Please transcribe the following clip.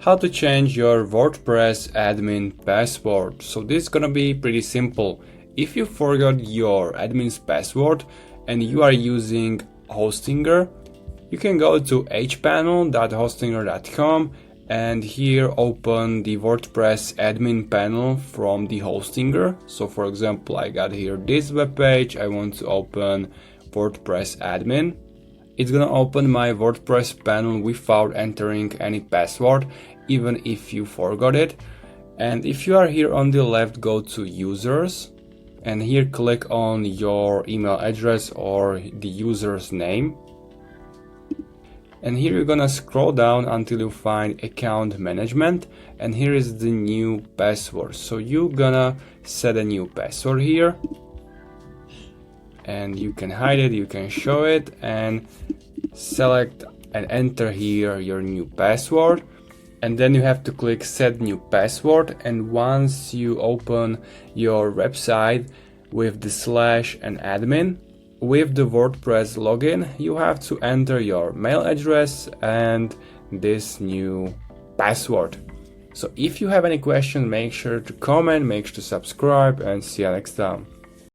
how to change your WordPress admin password. So this is gonna be pretty simple. If you forgot your admin's password and you are using Hostinger, you can go to hpanel.hostinger.com and here open the WordPress admin panel from the Hostinger. So for example, I got here this web page. I want to open WordPress admin. It's gonna open my WordPress panel without entering any password, even if you forgot it. And if you are here on the left, go to users and here click on your email address or the user's name. And here you're gonna scroll down until you find account management, and here is the new password. So you're gonna set a new password here, and you can hide it, you can show it, and select and enter here your new password. And then you have to click set new password, and once you open your website with the slash and admin with the WordPress login, you have to enter your mail address and this new password. So if you have any questions, make sure to comment, make sure to subscribe, and see you next time.